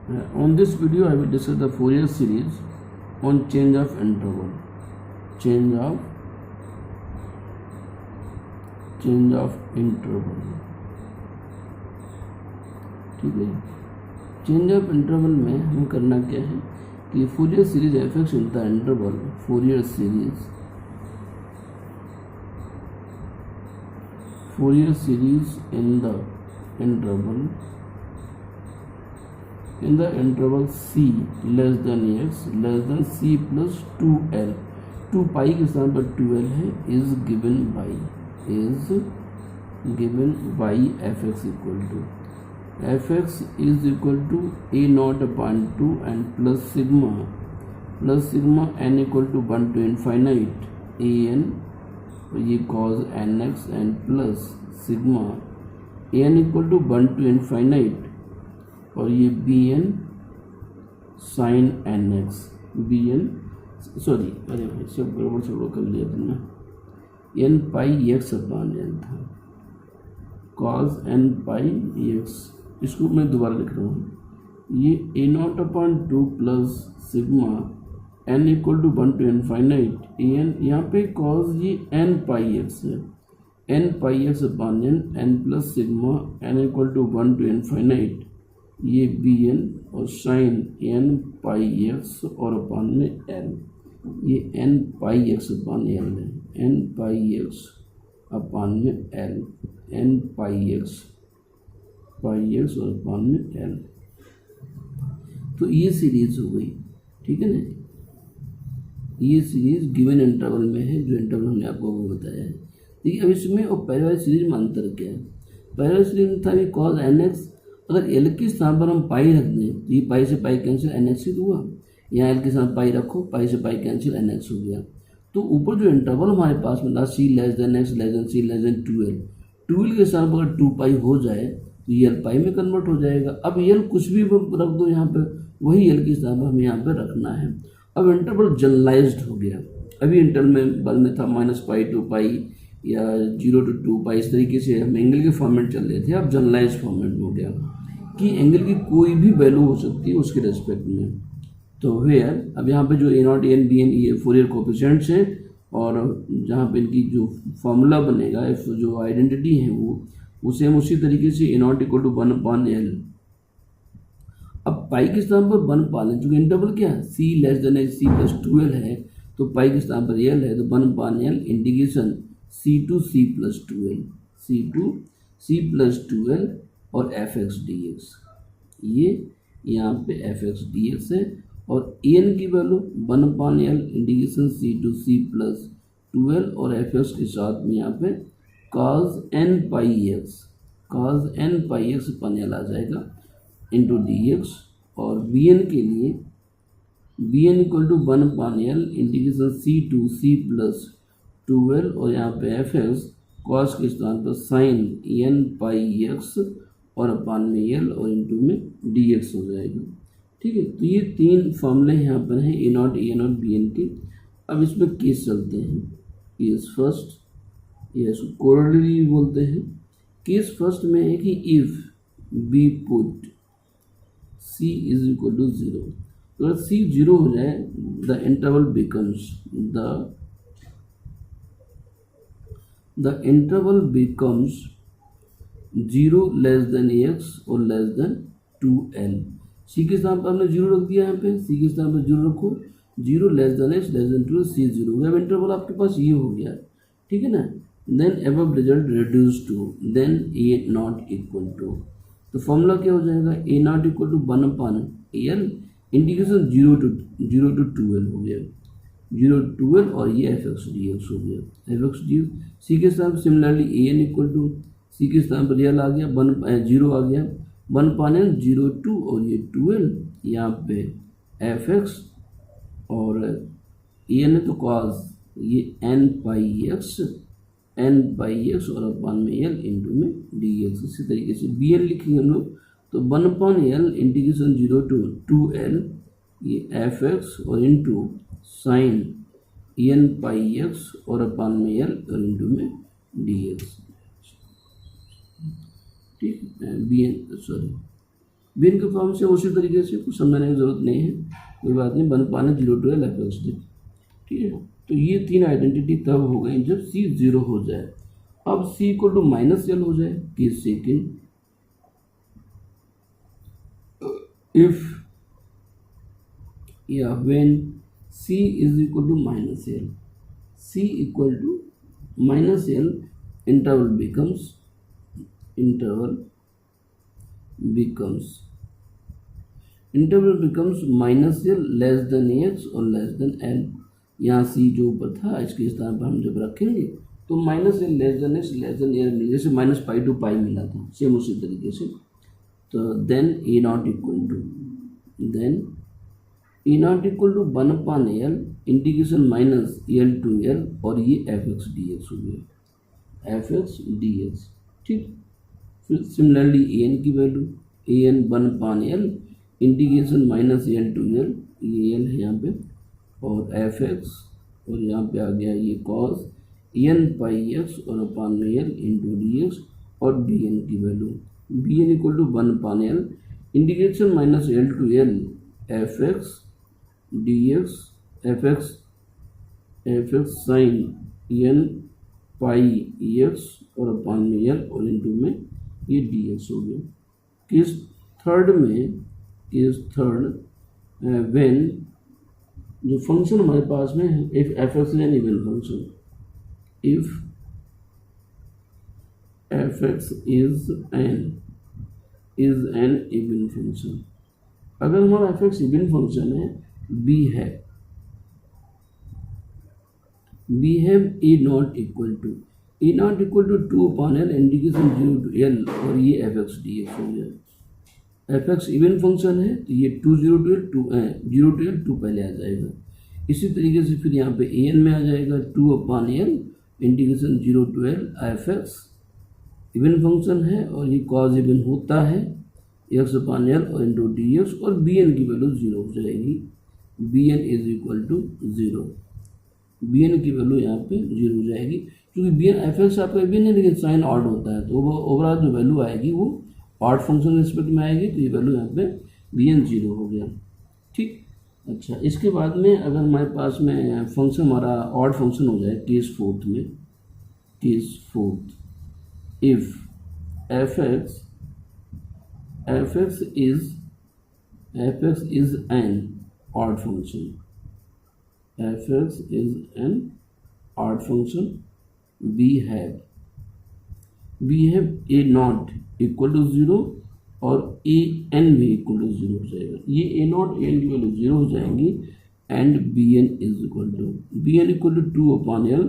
On this video, I will discuss the Fourier series on change of interval. Change of interval. ठीक है. Change of interval में हमें करना क्या है कि Fourier series F x in the interval, Fourier series in the interval c less than x less than c plus 2l, 2 pi के स्थान पर 2l है, is given by f x is equal to a naught upon 2 and plus sigma n equal to 1 to infinite a n, ये cos n x and plus sigma a n equal to 1 to infinite और ये b n sine n x, b N sorry अरे भाई सब गड़बड़ कर लिया तुमने, n pi x upon n था, कॉज एन पाई एक्स, इसको मैं दोबारा लिख रहा हूँ, ये a naught upon 2 plus sigma n equal to 1 to infinite a n, यहाँ पे कॉज ये एन पाई एक्स है, n pi x upon n plus sigma n equal to 1 to infinite, ये बी एन और साइन एन पाई एक्स और upon में L, ये n pi x upon L है, एन पाई एक्स अपॉन में L, N pi x और upon में L. तो ये सीरीज हो गई, ठीक है ना. ये सीरीज गिवन इंटरवल में है, जो इंटरवल हमने आपको वो बताया है. देखिए अब इसमें और पहले वाली सीरीज में अंतर क्या है. पहले वाली सीरीज में था कि कॉज एन एक्स, अगर एल के स्थान पर हम पाई रख दें तो ये पाई से पाई कैंसिल एन एक्स ही हुआ, यहाँ एल के स्थान पाई रखो, पाई से पाई कैंसिल एन एक्स हो गया. तो ऊपर जो इंटरवल हमारे पास में था c less than x less than c less than 2l के स्थान पर अगर 2 पाई हो जाए तो ये एल पाई में कन्वर्ट हो जाएगा. अब एल कुछ भी रख दो यहाँ पे, वही एल के स्थान पर हमें यहाँ पे रखना है. अब इंटरवल जनरलाइज्ड हो गया. अभी इंटरवल में था -पाई 2 पाई या 0 to 2 पाई, इस तरीके से हम एंगल के फॉर्मेट चल रहे थे. अब जनरलाइज फॉर्मेट हो गया कि एंगल की कोई भी वैल्यू हो सकती है उसके रेस्पेक्ट में. तो वेयर अब यहाँ पे जो a naught a n b n ये फोरियर कोफिशिएंट्स हैं, और जहाँ पे इनकी जो फॉर्मूला बनेगा, जो आइडेंटिटी है वो सेम उसी तरीके से a naught equal to 1 upon l. अब पाई के स्थान पर 1 पा लें, चूँकि इंटरवल क्या है c less than h c plus 2l है, तो पाई के स्थान पर एल है, तो 1 upon L integration C to C plus 2l और एफ एक्स डी एक्स, ये यहाँ पे एफ एक्स डी एक्स है. और ए एन की value 1 upon L integration C to C plus 2l और एफ एक्स के साथ में यहाँ पे cos n pi X upon L आ जाएगा इंटू डी एक्स. और बी एन के लिए B N equal to 1 upon L integration C to C plus 2l और यहाँ पे एफ एक्स कॉस के स्थान पर साइन एन पाई एक्स और अपॉन में एल और इंटू में डी एक्स हो जाएगा. ठीक है. तो ये 3 फॉर्मूले यहाँ पर हैं ए नॉट ए एन और बी एन के. अब इसमें केस चलते हैं. केस फर्स्ट, ये इसको कोरोलरी बोलते हैं. केस फर्स्ट में है कि if we put C is equal to 0, तो अगर सी 0 हो जाए the interval becomes the interval becomes 0 less than X और लेस देन 2l. सी के स्थान पर हमने 0 रख दिया, यहाँ पे सी के स्थान पर 0 रखो, 0 less than x less than 2 सी 0 हो गया. अब इंटरवल आपके पास ये हो गया, ठीक है ना. Then above result reduce to then A naught equal to, तो फॉर्मूला क्या हो जाएगा a naught equal to 1 upon L integration 0 to 2l हो गया, 0 to 2l और ये एफ एक्स डी एक्स हो गया. F x D x c के स्थान पर similarly A n equal to c के स्थान पर एल आ गया, 0 आ गया, 1 अपॉन एल 0 2 और ये 2l, यहाँ पे एफ एक्स और ए एन है तो कॉस ये एन पाई एक्स और अपॉन में एल इंटू में डी एक्स. इसी तरीके से बी एन लिखेंगे हम लोग, तो 1 upon L integration 0 to 2l ये एफ एक्स और into sine N pi x और अपॉन में एल और इंटू में डी एक्स. ठीक है, B N sorry B N के फॉर्म से उसी तरीके से कुछ समझाने की जरूरत नहीं है, कोई बात नहीं, बन पाने 0 to L F x D. ठीक है, तो ये 3 आइडेंटिटी तब हो गई जब सी 0 हो जाए। अब सी इक्वल टू -L हो जाए, केस सेकेंड, इफ या when C is equal to -L, C equal to -L, interval becomes -L less than x और less than L। यहाँ C जो ऊपर था इसके स्थान पर हम जब रखेंगे तो -L less than x less than L मिलेगा, जैसे -π to π मिला था, सेम उसी तरीके से। तो then A naught equal to one upon L integration -L to L और ये एफ एक्स डी एक्स हो गया, एफ एक्स डी एक्स। ठीक, फिर सिमिलरली ए एन की value, A N 1 upon L integration -L to L, ये L है यहाँ पे, और एफ एक्स, और यहाँ पे आ गया ये कॉस एन पाई एक्स और अपान में एल इंटू डी एक्स, और बी एन की value B N equal to 1 upon L integration -L to L F x D X, F X sine N pi x और upon में L और into में ये D x हो गया। Case third when जो function हमारे पास में है, if f x is an even function, if f x is an even function, अगर हमारा एफ एक्स इवन फंक्शन है, बी है a naught equal to 2 upon L integration 0 to L और ये एफ एक्स डी एक्स हो गया। F x even function है तो ये 0 to L 2 पहले आ जाएगा। इसी तरीके से फिर यहाँ पे ए एन में आ जाएगा 2 upon L integration 0 to L, F x even function है और ये कॉज इवन होता है एक्स अपॉन एल और इंटू डी एक्स, और बी एन की वैल्यू 0 हो जाएगी, B N is equal to 0, B N की वैल्यू यहाँ पे 0 हो जाएगी, क्योंकि बी एन एफ एक्स आपका बी एन है लेकिन साइन ऑड होता है, तो वो ओवरऑल जो वैल्यू आएगी वो ऑड फंक्शन रिस्पेक्ट में आएगी, तो ये वैल्यू यहाँ पे बी एन 0 हो गया। ठीक, अच्छा, इसके बाद में अगर हमारे पास में फंक्शन हमारा ऑड फंक्शन हो जाए, case fourth, if f x is N odd function, f x is an odd function, we have a naught equal to 0 और a n भी equal to 0 हो जाएगा, ये a naught a n की value 0 हो जाएंगी, and B N equal to 2 upon L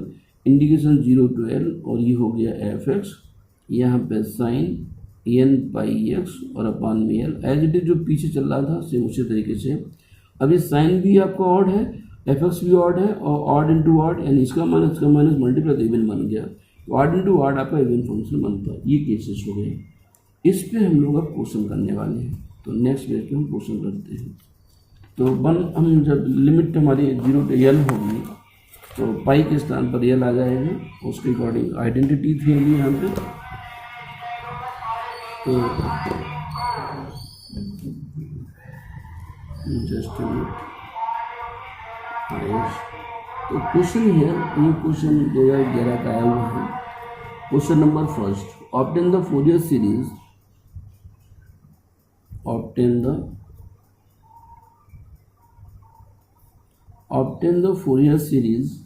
integration 0 to L और ये हो गया एफ एक्स, यहाँ पे साइन एन पाई एक्स और अपान में एल, एज इट इज जो पीछे चल रहा था सेम उसी तरीके से। अभी साइन भी आपका ऑड है, एफ एक्स भी ऑड है, और ऑड इंटू ऑड यानी इसका माइनस मल्टीप्लाई तो इवन बन गया, तो ऑड इंटू ऑड आपका इवन फंक्शन बनता है। ये केसेस हो गए, इस पे हम लोग अब क्वेश्चन करने वाले हैं, तो नेक्स्ट पेज पे हम क्वेश्चन करते हैं। तो हम जब लिमिट हमारी 0 to L होगी तो पाई के स्थान पर L आ जाएगा, उसके अकॉर्डिंग आइडेंटिटी थी अभी यहाँ पे, तो जस्ट तो क्वेश्चन है, ये क्वेश्चन 2011 का आया हुआ है। Question number first, obtain the Fourier series, obtain the Fourier series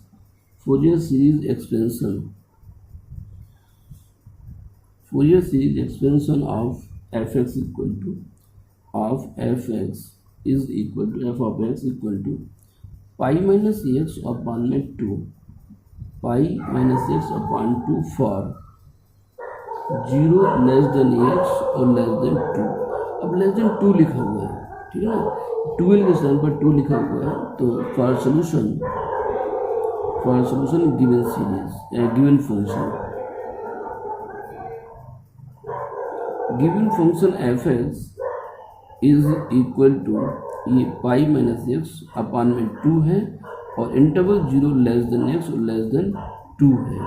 expansion of f(x) is equal to f of x equal to pi minus x upon 2 pi minus x upon 2 for 0 less than x और less than 2। अब less than 2 लिखा हुआ है, ठीक है ना, 12 के स्थान पर 2 लिखा हुआ है, तो for solution given series given function F x is equal to ये पाई माइनस एक्स अपान में 2 है और इंटरवल 0 लेस देन एक्स और लेस देन 2 है।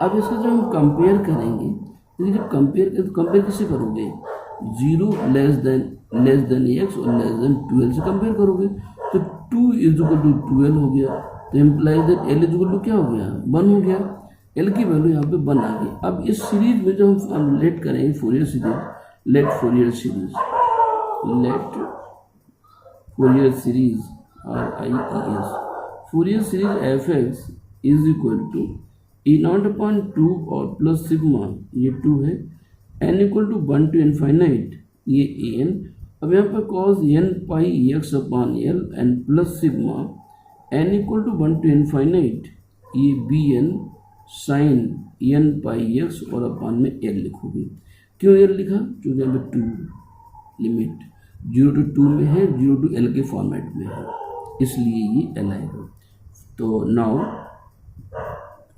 अब इसका जब हम कंपेयर करेंगे, तो जब कंपेयर किससे करोगे, 0 लेस देन एक्स और लेस देन 12 से कंपेयर करोगे तो 2 इज इक्वल टू 12 हो गया, तो implies that L is equal to क्या हो गया, 1 हो गया। एल की वैल्यू यहाँ पे 1 आ गई। अब इस सीरीज में जब हम लेट करेंगे Fourier series, let Fourier series RIES Fourier series F x is equal to E0/2 और प्लस सिग्मा, ये 2 है, n equal to 1 to infinite, ये an। अब यहाँ पर cos n pi x upon L and plus sigma n equal to 1 to infinite, ये bn sine n pi x और upon में l लिखोगे। क्यों l लिखा, क्योंकि यहाँ पे 2 लिमिट 0 to 2 में है, 0 to l के फॉर्मेट में है, इसलिए ये l आएगा। तो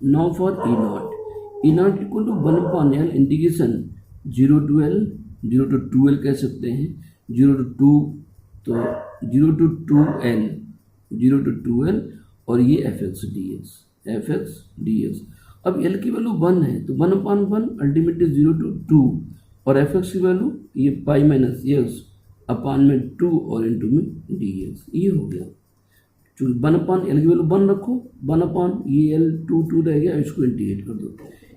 now for E0 equal to 1 upon L integration 0 to L, 0 to 2L कह सकते हैं, 0 to 2 तो 0 to 2L, 0 to 2L और ये fx dx। अब L की वैल्यू 1 है तो 1 अपॉन 1 अल्टीमेटली 0 to 2 और fx की वैल्यू ये पाई माइनस एक्स अपॉन में 2 और इंटू में dx, ये हो गया। चूँकि 1 अपॉन एल की वैल्यू 1 रखो, 1 अपॉन ये एल 2 रह गया, इसको इंटीग्रेट कर दो।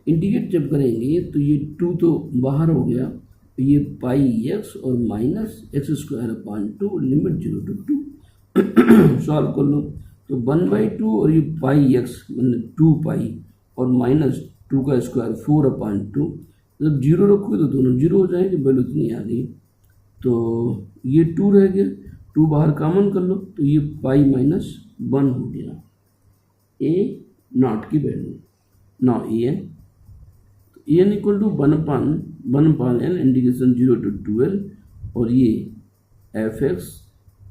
इंटीग्रेट जब करेंगे तो ये 2 तो बाहर हो गया, ये पाई एक्स और minus x square upon 2 limit 0 to 2 solve कर लो तो 1/2 और ये पाई एक्स मतलब 2 पाई और माइनस 2 का स्क्वायर 4 अपॉन 2, जब 0 रखोगे तो दोनों 0 हो जाएंगे, वैल्यू इतनी आ गई। तो ये 2 रह गया, 2 बाहर कॉमन कर लो तो ये पाई माइनस 1 हो गया A0 की वैल्यू। Now an equal to 1 upon L integration 0 to 2L और ये fx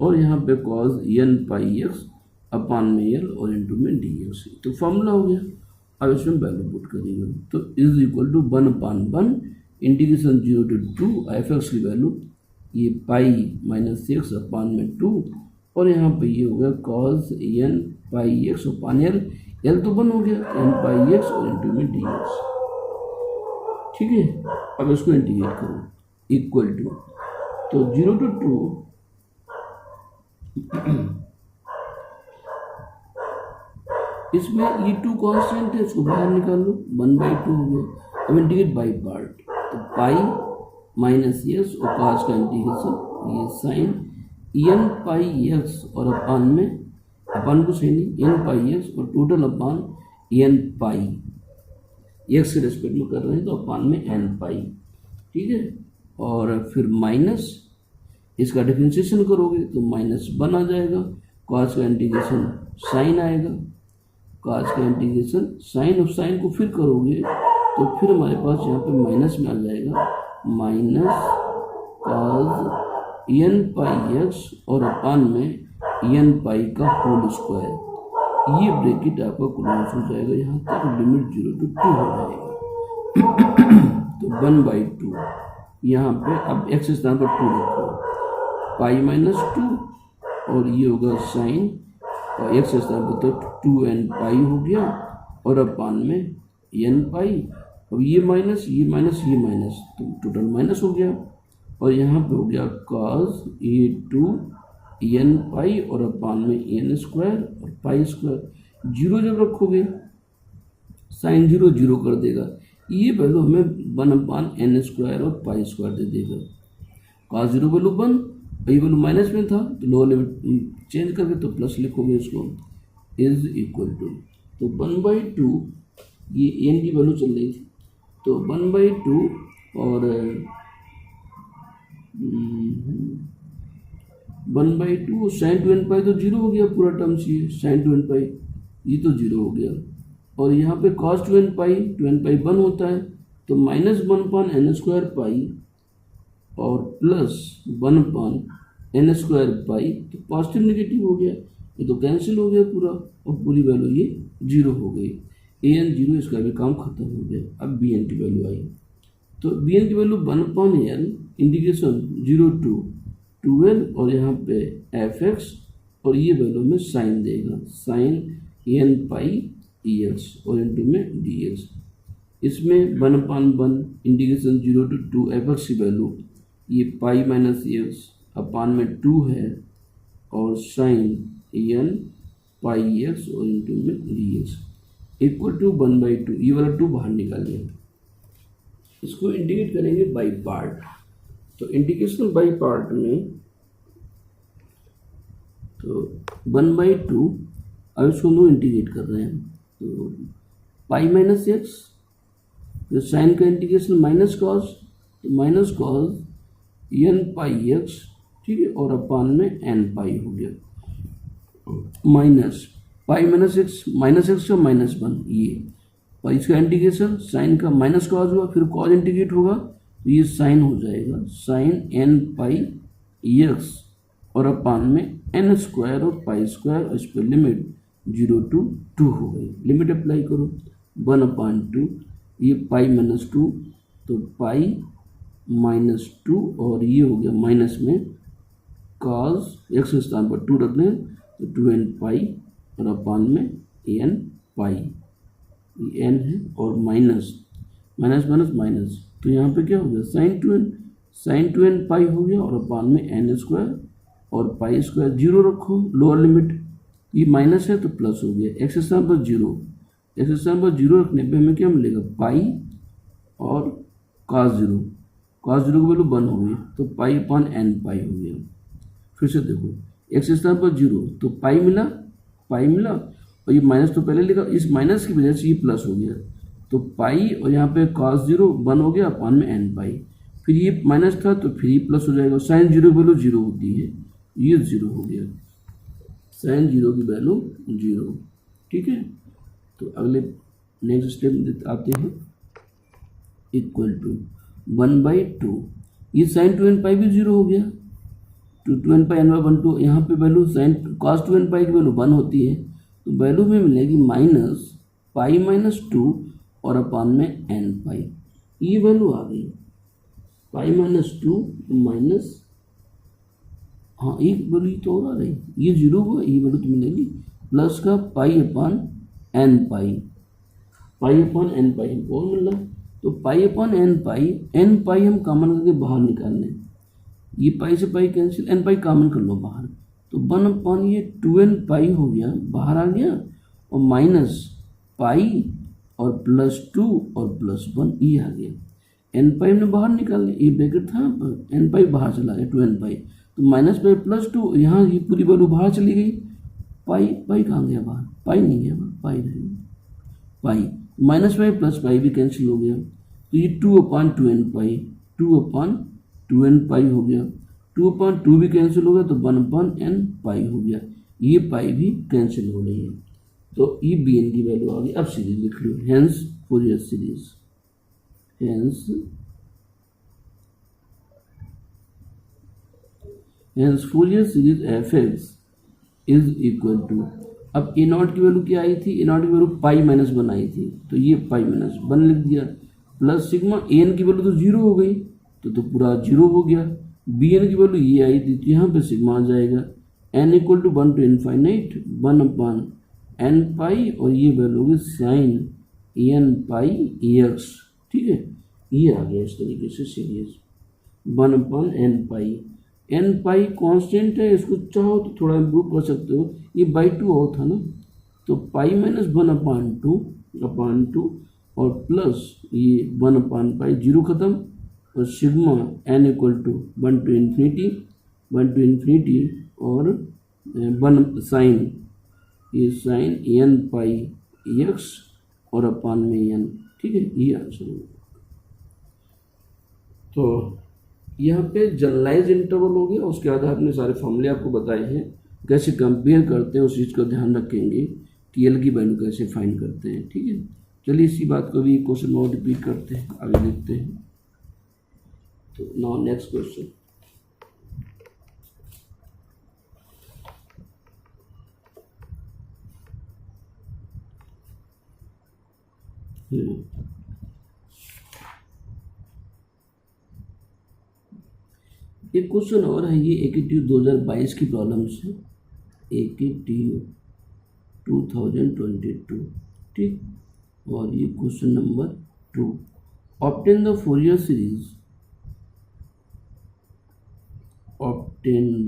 और यहाँ पे cos n pi x upon में एल और इंटू में dx, तो फॉर्मूला हो गया। अब इसमें वैल्यू पुट करेंगे तो is equal to 1 upon 1 integration 0 to 2 fx की वैल्यू ये पाई माइनस एक्स अपॉन में 2 और यहाँ पे ये हो गया cos n pi x upon L तो 1 हो गया, n पाई एक्स और इंटू में dx, ठीक है। अब इसको इंटीग्रेट करो इक्वल टू, तो 0 to 2 इसमें ये 2 कांस्टेंट है, इसको बाहर निकाल लो, 1/2 हो गया। अब इंटीग्रेट बाई पार्ट, तो पाई माइनस एक्स और cos का इंटीग्रेशन ये साइन n पाई एक्स और अपान को सही नहीं n पाई एक्स और टोटल अपान n पाई एक्स के रेस्पेक्ट में कर रहे हैं तो अपान में n पाई, ठीक है। और फिर माइनस इसका डिफरेंशिएशन करोगे तो -1 आ जाएगा, cos का इंटीग्रेशन साइन आएगा, cos का इंटीग्रेशन साइन और साइन को फिर करोगे तो फिर हमारे पास यहाँ पे माइनस में आ जाएगा minus cos n pi x और अपान में n पाई का होल स्क्वायर, ये ब्रैकेट आपका क्लोज हो जाएगा, यहाँ तक लिमिट 0 to 2 हो जाएगा। तो 1/2 यहाँ पे अब x स्थान पर 2 रखो, पाई माइनस 2 और ये होगा साइन और x स्थान पर तो 2n पाई हो गया और अपान में n पाई, अब ये माइनस तो टोटल माइनस हो गया और यहाँ पे हो गया cos ये 2n पाई और अपान में n स्क्वायर और पाई स्क्वायर। 0 जब रखोगे साइन 0 कर देगा, ये वैल्यू हमें 1 अपान n स्क्वायर और पाई स्क्वायर दे देगा। cos 0 वैल्यू 1, ये वैल्यू माइनस में था तो लोअर लिमिट चेंज करके तो प्लस लिखोगे, इसको इज इक्वल टू, तो 1/2 ये n की वैल्यू चल रही थी तो 1/2 और 1/2 साइन 2n पाई तो 0 हो गया पूरा टर्म्स, ये साइन 2n पाई ये तो 0 हो गया और यहाँ पे cos 2n पाई 1 होता है तो -1 अपॉन n स्क्वायर पाई और plus 1 upon n square pi, तो पॉजिटिव नेगेटिव हो गया, ये तो कैंसिल हो गया पूरा और पूरी वैल्यू ये 0 हो गई। an 0, इसका भी काम खत्म हो गया। अब bn की वैल्यू आई तो bn की value 1 upon L integration 0 to 2l और यहाँ पे fx और ये वैल्यू में साइन देगा, साइन n पाई dx और इंटू में dx। इसमें 1/1 इंटीग्रेशन 0 to 2 fx की वैल्यू ये पाई माइनस एक्स अपान में 2 है और साइन एन पाई एक्स और इंटू में डी एक्स इक्वल टू 1/2। ये वाला 2 बाहर निकाल लिया। इसको इंडिकेट करेंगे बाई पार्ट। तो इंडिकेशन बाई पार्ट में तो 1/2, अब इसको हम लोग इंटीग्रेट कर रहे हैं। तो पाई माइनस एक्स, तो साइन का इंटीग्रेशन माइनस कॉस, तो minus cos n pi x, ठीक है, और अपान में एन पाई हो गया, माइनस पाई माइनस एक्स का -1, ये और इसका इंटीग्रेशन साइन का माइनस कॉस हुआ, फिर कॉस इंटीग्रेट होगा तो ये साइन हो जाएगा, साइन एन पाई एक्स और अपान में एन स्क्वायर और पाई स्क्वायर, और इस पर लिमिट 0 to 2 हो गई। लिमिट अप्लाई करो 1/2, ये पाई -2 तो पाई -2 और ये हो गया माइनस में कॉस एक्स के स्थान पर 2 रख दें तो 2n पाई और अपान में n पाई, ये n है और माइनस माइनस तो यहाँ पे क्या हो गया साइन 2n पाई हो गया और अपान में n स्क्वायर और पाई स्क्वायर। 0 रखो लोअर लिमिट, ये माइनस है तो प्लस हो गया, एक्स स्थान पर 0 रखने पे हमें क्या मिलेगा पाई और cos 0 की वैल्यू 1 हो गई तो पाई अपान n पाई हो गया। फिर से देखो एक्स स्थान पर 0 तो पाई मिला और ये माइनस तो पहले लिखा, इस माइनस की वजह से ये प्लस हो गया तो पाई और यहाँ पे cos 0 1 हो गया अपान में n पाई, फिर ये माइनस था तो फिर ये प्लस हो जाएगा। साइन 0 की वैल्यू 0 होती है, ये 0 हो गया, साइन 0 की वैल्यू 0, ठीक है। तो अगले नेक्स्ट स्टेप आते हैं, इक्वल टू 1/2, ये साइन 2n पाई भी 0 हो गया, तो 2n पाई n/1, यहाँ पे वैल्यू साइन cos 2n पाई की वैल्यू 1 होती है तो वैल्यू में मिलेगी माइनस पाई -2 और अपान में n पाई, ये वैल्यू आ गई पाई -2 माइनस, हाँ एक वैल्यू तो और आ रही, ये 0 हुआ, ये वैल्यू तो मिलेगी प्लस का पाई अपान n पाई हमको और मिल रहा, तो पाई अपान n पाई हम कॉमन करके बाहर निकाल लें, ये पाई से pi cancel, n pi common कर लो बाहर, तो 1/, ये 2n पाई हो गया बाहर आ गया और माइनस पाई और +2 और +1 ये आ गया, n पाई हमने बाहर निकाल लिया, ये ब्रैकेट था पर n पाई बाहर चला गया 2n पाई, तो माइनस पाई +2, यहाँ ये पूरी वैल्यू बाहर चली गई, पाई कहाँ गया बाहर, पाई नहीं गया बाहर, पाई रहेगा, pi minus pi plus pi भी कैंसिल हो गया, तो ये 2/2n पाई 2/2n पाई हो गया, 2/2 भी कैंसिल हो गया तो 1/n पाई हो गया, ये पाई भी कैंसिल हो रही है, तो ये bn की वैल्यू आ गई। अब सीरीज लिख लो, hence Fourier series, hence Fourier series f(x) is equal to, अब a0 की वैल्यू क्या आई थी, a0 की वैल्यू पाई -1 आई थी तो ये पाई -1 लिख दिया, प्लस सिग्मा an की वैल्यू तो 0 हो गई तो पूरा 0 हो गया, bn की वैल्यू ये आई थी तो यहाँ पे सिग्मा आ जाएगा, n equal to 1 to infinite 1/n pi और ये वैल्यू होगी साइन n पाई x, ठीक है, ये आ गया इस तरीके से सीरीज 1/n पाई, n पाई कांस्टेंट है, इसको चाहो तो थोड़ा इम्प्रूव कर सकते हो, ये /2 और था ना, तो पाई -1/2 और प्लस ये 1/पाई 0 खत्म और sigma n equal to 1 to infinity और 1 साइन, ये साइन n पाई x और अपान में n, ठीक है, ये आंसर होगा। तो यहाँ पे जनरलाइज इंटरवल हो गया, उसके आधार में सारे फॉर्मूले आपको बताए हैं, कैसे कंपेयर करते हैं उस चीज़ का ध्यान रखेंगे, TL की वैल्यू कैसे फाइंड करते हैं, ठीक है। चलिए इसी बात को भी क्वेश्चन और रिपीट करते हैं, आगे देखते हैं। तो नाउ नेक्स्ट क्वेश्चन, एक क्वेश्चन और है, ये AKTU 2022 की प्रॉब्लम्स है, AKTU 2022, ठीक, और ये question number 2, obtain the Fourier series obtain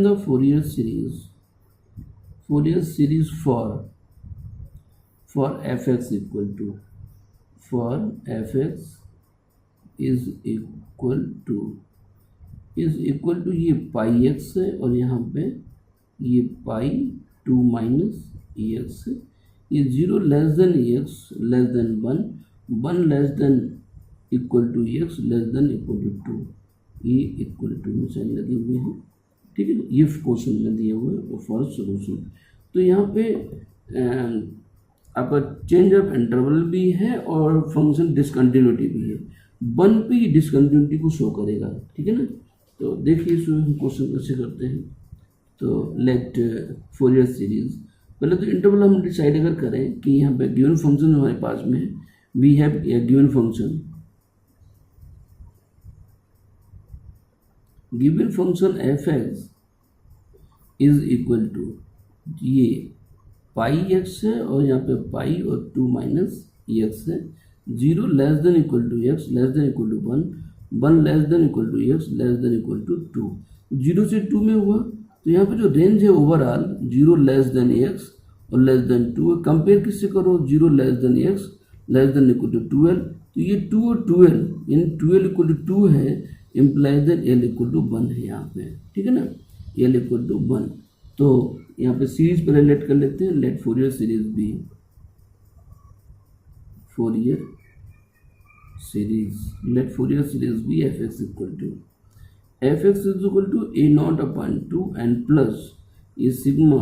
the Fourier series for fx equal to, for fx is equal to ये पाई एक्स है और यहाँ पे ये पाई 2 माइनस ई एक्स है, ये 0 less than E X less than 1 less than equal to E X less than equal to 2, ये equal to में साइन लगे हुए हैं, ठीक है। ये क्वेश्चन में दिए हुए और फॉर सोल्यूशन। तो यहाँ पे आपका चेंज ऑफ इंटरवल भी है और फंक्शन डिसकंटिन्यूटी भी है, 1 पे ही डिसकंटिन्यूटी को शो करेगा, ठीक है ना। तो देखिए इसमें हम क्वेश्चन कैसे करते हैं। तो लेट फोरियर सीरीज, पहले तो इंटरवल हम डिसाइड अगर करें कि यहाँ पे गिवन फंक्शन हमारे पास में है, we have a given function F x is equal to, ये पाई एक्स है और यहाँ पे पाई और 2 माइनस ई एक्स है, 0 less than equal to X less than equal to 1 less than equal to X less than equal to 2, 0 से 2 में हुआ। तो यहाँ पे जो रेंज है ओवरऑल 0 लेस देन एक्स और लेस देन 2, कंपेयर किससे करो, 0 less than x less than equal to 12, तो ये 2 और 12 यानी 12 इक्वल टू 2 है, implies that L equal to 1 है यहाँ पे, ठीक है ना, एल इक्वल टू 1। तो यहाँ पे सीरीज पर लेट कर लेते हैं, let Fourier series be, Fourier series be f x equal to a naught upon 2 n plus ये sigma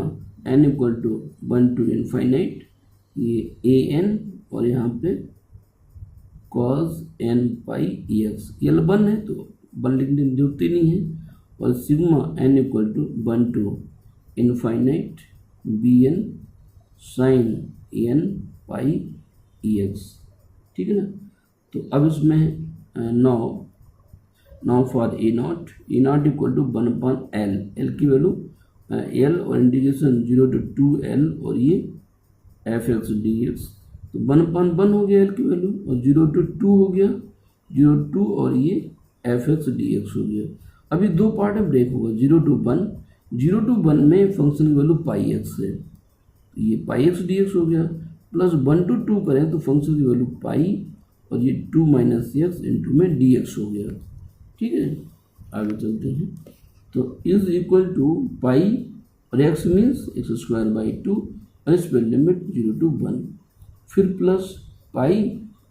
n equal to 1 to infinite, ये ए एन और यहाँ पे cos n pi e x, ये 1 है तो 1 लिखने की जरूरत ही नहीं है, और sigma n equal to 1 to infinite b n sine N pi e x, ठीक है ना। तो अब इसमें now for a naught equal to 1 upon L की वैल्यू एल और इंटीग्रेशन 0 to 2l और ये एफ एक्स डी एक्स, तो 1 अपॉन 1 हो गया एल की वैल्यू और 0 to 2 हो गया 0 2 और ये एफ एक्स डी एक्स हो गया। अभी 2 पार्ट में ब्रेक होगा, 0 to 1 में फंक्शन की वैल्यू पाई एक्स है, ये पाई एक्स डी एक्स हो गया, प्लस 1 to 2 करें तो फंक्शन की वैल्यू पाई और ये 2 माइनस एक्स इंटू में डी एक्स हो गया, ठीक है। आगे चलते हैं, तो इज इक्वल टू पाई और x means x square by 2 और इस पर लिमिट 0 to 1, फिर plus pi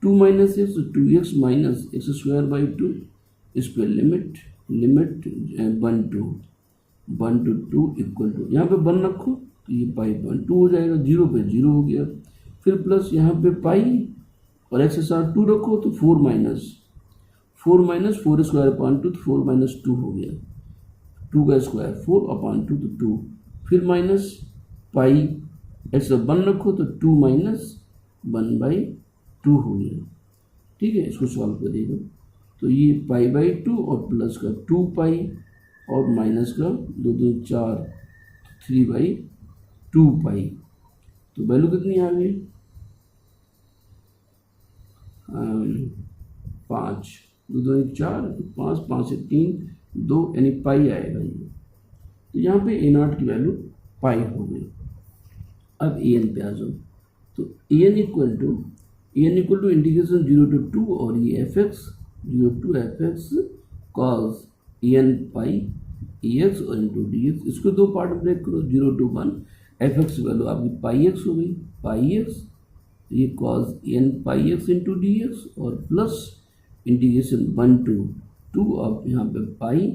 2 minus x 2x minus x square by 2, इस पर लिमिट 1 to 2 इक्वल टू, यहाँ पे 1 रखो तो ये पाई 2 हो जाएगा, 0 पे 0 हो गया, फिर प्लस यहाँ पे पाई और एक्स के साथ 2 रखो तो 4 माइनस 4 स्क्वायर अपॉन 2 तो 4 माइनस 2 हो गया, 2 का स्क्वायर 4 अपॉन 2 तो 2, फिर माइनस पाई एक्स 1 रखो तो 2 माइनस 1 बाई 2 हो गया, ठीक है। इसको सॉल्व करिएगा तो ये पाई बाई 2 और प्लस का 2 पाई और माइनस का 2 2 4 3 बाई 2 पाई, तो वैल्यू कितनी आ गई 5, 2 2 4 5 5 से 3 2 यानी पाई आएगा ये, तो यहाँ पे ए नॉट की वैल्यू पाई हो गई। अब ए एन पे आ जाओ, तो a n equal to integration 0 to 2 और ये F x 0 to f x cos a n pi e x और इंटू डी एक्स, इसको 2 पार्ट ब्रेक करो, 0 to 1 एफ एक्स वैल्यू आपकी पाई एक्स हो गई, पाई एक्स ये cos n pi x into D X और प्लस इंटीग्रेशन 1 to 2 अब यहाँ पे पाई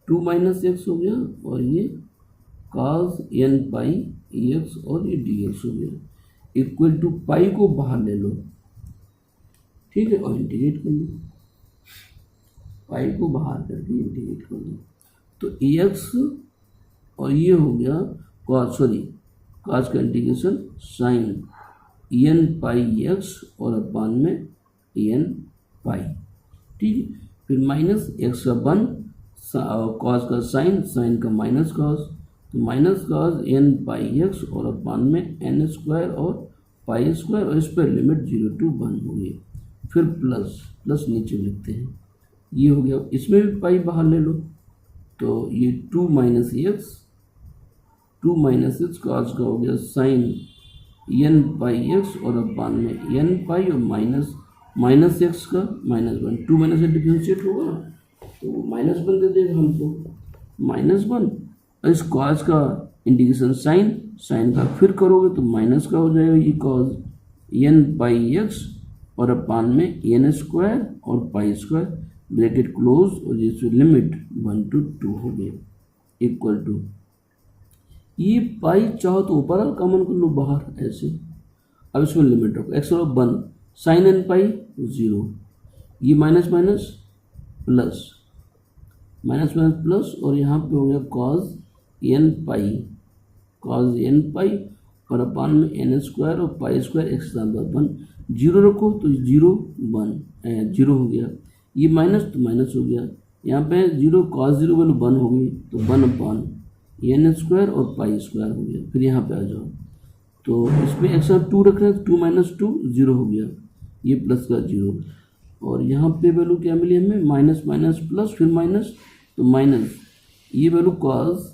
2 माइनस एक्स हो गया और ये cos n pi e x और ये डी एक्स हो गया, इक्वल टू पाई को बाहर ले लो, ठीक है, और इंटीग्रेट कर लो, पाई को बाहर करके इंटीग्रेट कर लो, तो ए एक्स और ये हो गया कॉस का integration sign N pi x और अपान में एन पाई, ठीक है, फिर माइनस एक्स का 1 कॉस का साइन का माइनस कॉस, तो minus cos n pi x और अपान में एन स्क्वायर और पाई स्क्वायर और इस पर लिमिट 0 to 1 हो गई, फिर प्लस प्लस नीचे लिखते हैं, ये हो गया। इसमें भी पाई बाहर ले लो, तो ये 2 माइनस एक्स कॉस का हो गया साइन एन पाई एक्स और अपान में एन पाई और माइनस एक्स का -1, 2 माइनस से डिफ्रेंशिएट होगा तो वो -1 दे देगा हमको, -1। और इस कॉस का इंटीग्रेशन साइन का फिर करोगे तो माइनस का हो जाएगा, ये कॉस एन पाई एक्स और अपान में एन स्क्वायर और पाई स्क्वायर, ब्रैकेट क्लोज, और ये लिमिट 1 to 2 हो गया इक्वल टू, ये पाई चाहो तो ऊपर वाला कॉमन कर लो बाहर ऐसे। अब इसमें लिमिट रखो, एक्स और 1 साइन एन पाई 0, ये माइनस माइनस प्लस और यहाँ पे हो गया कॉस एन पाई और अपान में एन स्क्वायर और पाई स्क्वायर एक्स बराबर 1, 0 रखो तो 0 हो गया, ये माइनस तो माइनस हो गया, यहाँ पे 0 कॉस 0 वैल्यू 1 हो गई तो 1 अपान एन स्क्वायर और पाई स्क्वायर हो गया। फिर यहाँ पे आ जाओ तो इसमें एक्स 2 रख रहे हैं, 2 माइनस 2 0 हो गया, ये प्लस का 0, और यहाँ पे वैल्यू क्या मिली हमें, माइनस माइनस प्लस फिर माइनस, तो माइनस ये वैल्यू कॉस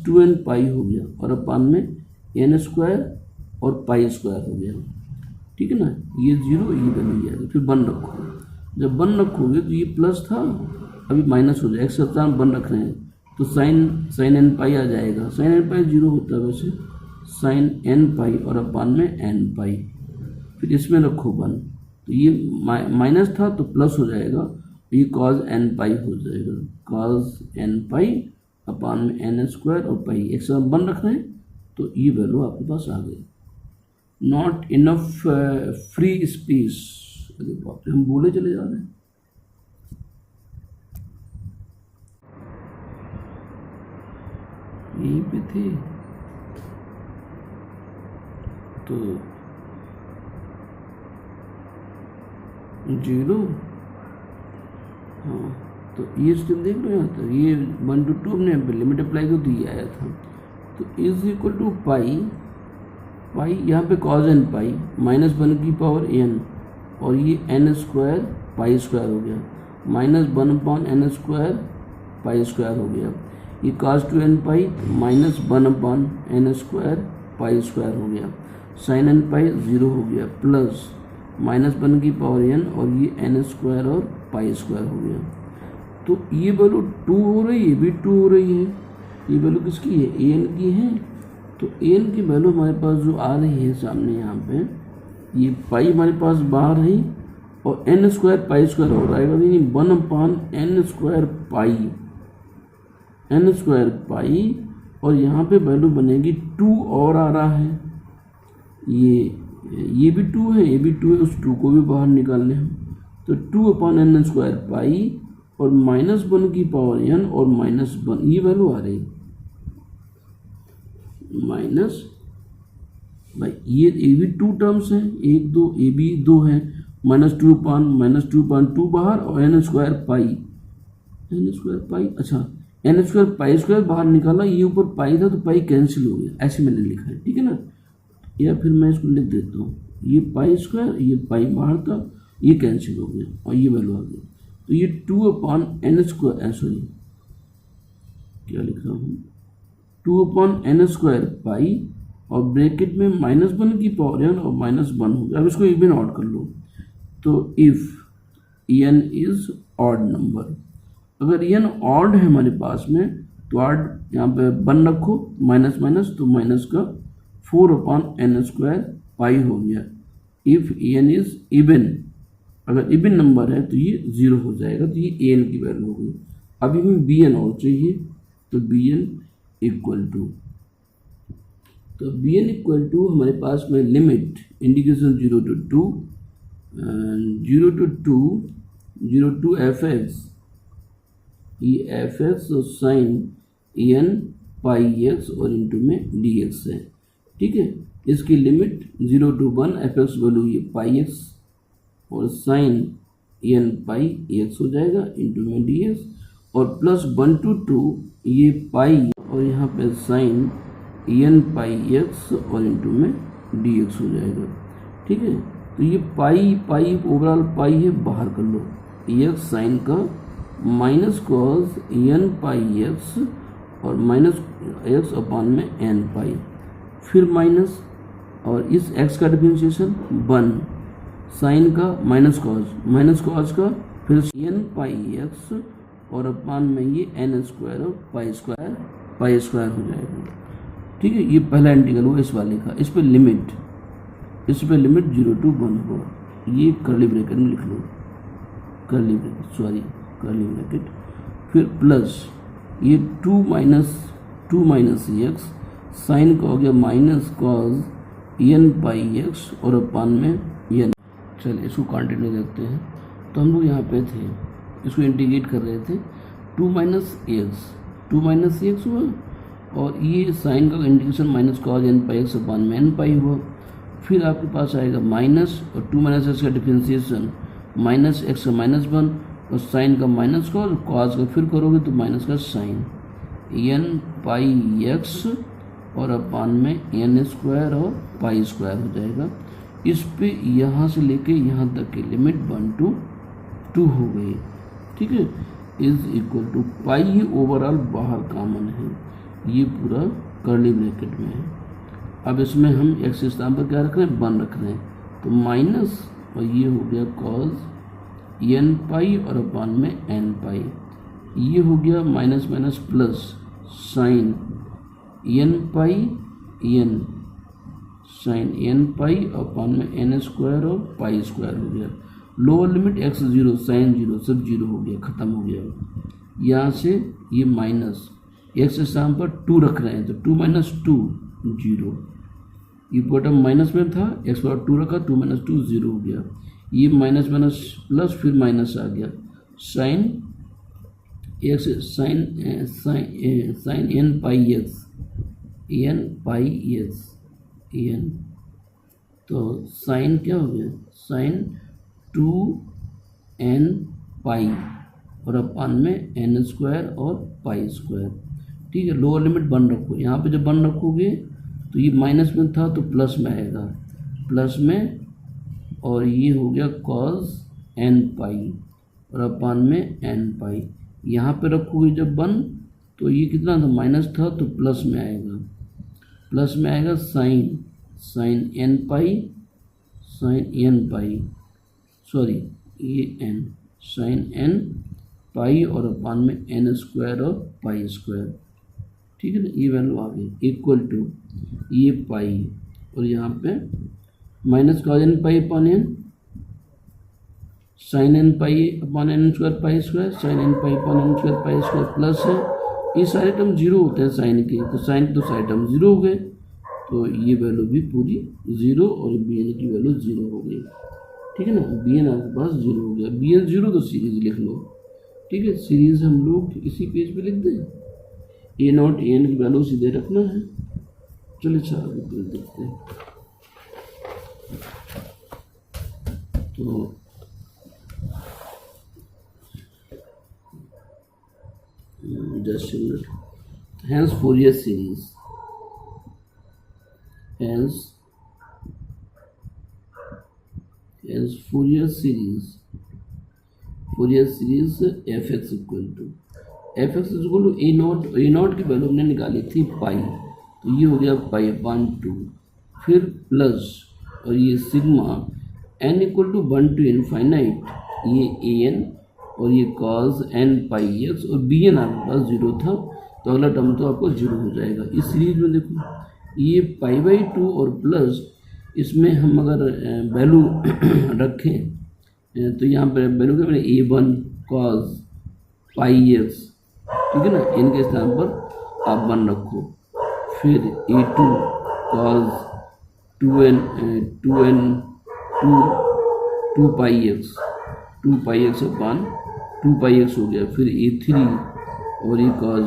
2n पाई हो गया और अपान में एन स्क्वायर और पाई स्क्वायर हो गया, ठीक है ना, ये 0 ये वैल्यू जाएगा। फिर 1 रखो, जब 1 रखोगे तो ये प्लस था अभी माइनस हो जाएगा, एक्स 1 रख रहे हैं तो साइन एन पाई आ जाएगा, साइन एन पाई 0 होता है वैसे, साइन एन पाई और अपान में एन पाई, फिर इसमें रखो 1, तो ये माइनस था तो प्लस हो जाएगा, ये कॉस एन पाई हो जाएगा, कॉस एन पाई अपान में एन स्क्वायर और पाई, एक्स 1 रख रहे हैं तो ये वैल्यू आपके पास आ गई। नॉट इनफ फ्री स्पेस, अरे बाप रे हम बोले चले जा रहे हैं। यहीं पे थे तो 0, हाँ तो ये स्टेप देख लो यहाँ तक, ये 1 to 2 हमने लिमिट अप्लाई कर, तो ये आया था, तो इज इक्वल टू पाई यहाँ पे कॉस एन पाई -1 की पावर एन और ये एन स्क्वायर पाई स्क्वायर हो गया, -1 अपान एन स्क्वायर पाई स्क्वायर हो गया, ये cos 2n पाई -1 अपान एन स्क्वायर पाई स्क्वायर हो गया, साइन एन पाई 0 हो गया, प्लस -1 की पावर एन और ये एन स्क्वायर और पाई स्क्वायर हो गया। तो ये वैल्यू 2 हो रही है, ये भी 2 हो रही है, ये वैल्यू किसकी है, एन की है, तो एन की वैल्यू हमारे पास जो आ रही है सामने यहाँ पे, ये पाई हमारे पास बाहर है और एन स्क्वायर पाई स्क्वायर हो रहा है, यानी 1 अपान एन स्क्वायर पाई और यहाँ पे वैल्यू बनेगी 2 और आ रहा है, ये भी 2 है, ये भी 2 है, उस 2 को भी बाहर निकाल लें हम, तो 2 अपान एन स्क्वायर पाई और -1 की पावर एन और -1, ये वैल्यू आ रही माइनस भाई, ये भी 2 टर्म्स हैं, 1 2 ये भी 2 है, -2 अपान 2 बाहर और एन स्क्वायर पाई, अच्छा एन स्क्वायर पाई स्क्वायर बाहर निकाला, ये ऊपर पाई था तो पाई कैंसिल हो गया, ऐसे मैंने लिखा है, ठीक है ना, या फिर मैं इसको लिख देता हूँ, ये पाई स्क्वायर ये पाई बाहर था, ये कैंसिल हो गया और ये वैल्यू आ गई, तो ये 2 अपान एन स्क्वायर, सॉरी क्या लिख रहा हूँ, 2 अपान एन स्क्वायर पाई और ब्रैकेट में -1 की पावर एन और -1 हो गया। अब इसको इवन ऑड कर लो, तो if n is odd number, अगर एन ऑड है हमारे पास में तो ऑड यहाँ पे 1 रखो, माइनस तो माइनस का 4 अपान एन स्क्वायर पाई हो गया। इफ एन इज इवन, अगर इवन नंबर है तो ये 0 हो जाएगा, तो ये एन की वैल्यू होगी। अभी हमें बी एन और चाहिए, तो बी एन इक्वल टू, तो बी एन इक्वल टू हमारे पास में limit integration 0 to f x, ये एफ एक्स और साइन एन पाई एक्स और इंटू में डी एक्स है, ठीक है। इसकी limit 0 to 1 F x value ये पाई एक्स और साइन एन पाई एक्स हो जाएगा इंटू में डी एक्स, और प्लस 1 to 2 ये पाई और यहाँ पे साइन एन पाई एक्स और इंटू में डी एक्स हो जाएगा, ठीक है। तो ये पाई ओवरऑल पाई है, बाहर कर लो एक्स साइन का minus cos n pi x और माइनस एक्स अपॉन में एन पाई, फिर माइनस और इस एक्स का डिफरेंशिएशन 1 साइन का माइनस कॉस का फिर एन पाई एक्स और अपॉन में ये एन स्क्वायर और पाई स्क्वायर हो जाएगा। ठीक है, ये पहला इंटीग्रल हुआ इस वाले का। इस पे लिमिट 0 to 1 हो, ये कर्ली ब्रैकेट में लिख लो, कर्ली ब्रैकेट, फिर प्लस ये 2 माइनस एक्स साइन का हो गया minus cos n pi x और अपॉन में एन। चलिए इसको कंटिन्यू देखते हैं। तो हम लोग यहाँ पे थे, इसको इंटीग्रेट कर रहे थे, 2 माइनस एक्स हुआ और ये साइन का integration minus cos n pi x upon में एन पाई हुआ। फिर आपके पास आएगा माइनस और 2 माइनस एक्स का डिफरेंशिएशन माइनस एक्स का -1 और साइन का माइनस कॉस का फिर करोगे तो माइनस का साइन एन पाई एक्स और अपॉन में एन स्क्वायर और पाई स्क्वायर हो जाएगा। इस पे यहाँ से लेके यहाँ तक की लिमिट 1 to 2 हो गई। ठीक है, is equal to pi overall बाहर कॉमन है, ये पूरा कर्ली ब्रैकेट में है। अब इसमें हम एक्स स्थान पर क्या रख रहे हैं, 1 रख रहे हैं, तो माइनस और ये हो गया कॉस एन पाई और अपॉन में एन पाई, ये हो गया minus minus plus sine N pi n sine N pi upon में एन स्क्वायर और पाई स्क्वायर हो गया। लोअर लिमिट एक्स 0 साइन 0 सब 0 हो गया, ख़त्म हो गया। यहाँ से ये माइनस एक्स स्थान पर 2 रख रहे हैं तो 2 माइनस 2 0, ये बॉटम माइनस में था, एक्स पर 2 रखा, 2 माइनस 2 0 हो गया। ये माइनस माइनस प्लस फिर माइनस आ गया, sine x sine N pi x N, तो साइन क्या हो गया, साइन 2 एन पाई और अपॉन में एन स्क्वायर और पाई स्क्वायर। ठीक है, लोअर लिमिट 1 रखो, यहाँ पे जब 1 रखोगे तो ये माइनस में था तो प्लस में आएगा, प्लस में, और ये हो गया कॉस एन पाई और अपॉन में एन पाई। यहाँ पे रखोगे जब 1 तो ये कितना था, माइनस था तो प्लस में आएगा साइन एन पाई सॉरी ये एन साइन एन पाई और अपॉन में एन स्क्वायर और पाई स्क्वायर। ठीक है ना, ये वैल्यू आ गई इक्वल टू ये पाई और यहाँ पे minus cos n pi upon n sine N pi upon n square pi square, sine N pi upon n square pi square plus है, ये सारे टर्म 0 होते हैं साइन के, तो साइन के तो सारे टर्म 0 हो गए, तो ये वैल्यू भी पूरी 0 और बी एन की वैल्यू 0 हो गई। ठीक है ना, बी एन आपके पास 0 हो गया, बी एन 0 तो सीरीज लिख लो। ठीक है, सीरीज हम लोग इसी पेज पे लिख दें, ए नॉट ए एन की वैल्यू सीधे रखना है। चलिए अच्छा आगे पेज देखते हैं। तो just a minute. Hence Fourier series. Hence Fourier series fx equal to a naught की वैल्यू हमने निकाली थी पाई, तो ये हो गया पाई अपॉन 2, फिर प्लस और ये sigma n equal to 1 to infinite, ये ए एन और ये कॉस एन पाई एक्स और बी एन आपके पास 0 था, तो अगला टर्म तो आपको 0 हो जाएगा। इस सीरीज में देखो ये पाई बाई 2 और प्लस, इसमें हम अगर वैल्यू रखें तो यहाँ पर वैल्यू क्या मैंने A1 कॉस पाई एक्स, ठीक है ना, इनके स्थान पर आप 1 रखो, फिर A2 कॉस 2 पाई एक्स अपॉन 2 पाई एक्स हो गया, फिर A3 और ये कॉस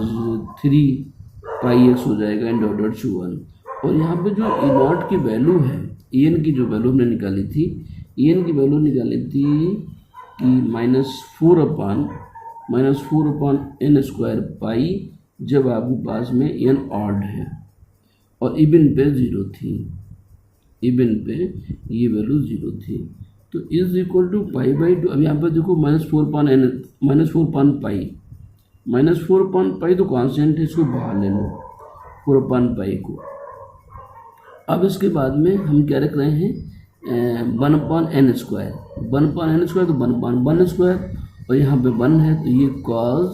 3 पाई एक्स हो जाएगा एंड ऑर्डर टू 1। और यहाँ पे जो ए नॉट की वैल्यू है, ए एन की जो वैल्यू हमने निकाली थी, ए एन की वैल्यू निकाली थी कि -4 अपॉन एन स्क्वायर पाई, जब आपके पास में एन ऑड है और इवन पे 0 थी। इवन पे ये वैल्यू 0 थी। तो is equal to pi by 2। अब यहाँ पर देखो -4 पाई तो कांस्टेंट है, इसको बाहर ले लो 4 पाई को। अब इसके बाद में हम क्या रख रहे हैं 1/n² 1/n² तो 1/1² और यहाँ पे 1 है तो ये cos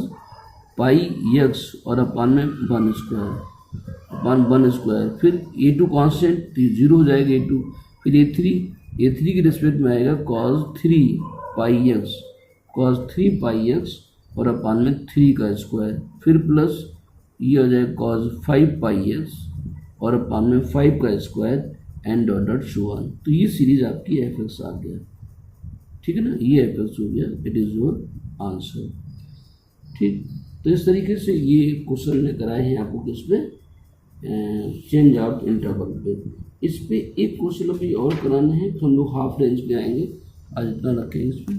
पाई x और अपान में 1² अपान 1²। फिर a2 कांस्टेंट तो 0 हो जाएगा a2। फिर a3 के रिस्पेक्ट में आएगा cos 3 पाई x और अपान में 3 का स्क्वायर। फिर प्लस ये हो जाएगा cos 5 पाई x और अपान में 5 का square and dot so on. तो ये सीरीज आपकी fx आ गया, ठीक है ना, ये fx हो गया, इट इज़ योर आंसर। ठीक, तो इस तरीके से ये क्वेश्चन ने कराए हैं आपको किस पे, चेंज ऑफ इंटरवल पे। इस पे एक क्वेश्चन अभी और कराना है तो हम लोग हाफ रेंज पे आएंगे, आज इतना रखेंगे इस पे।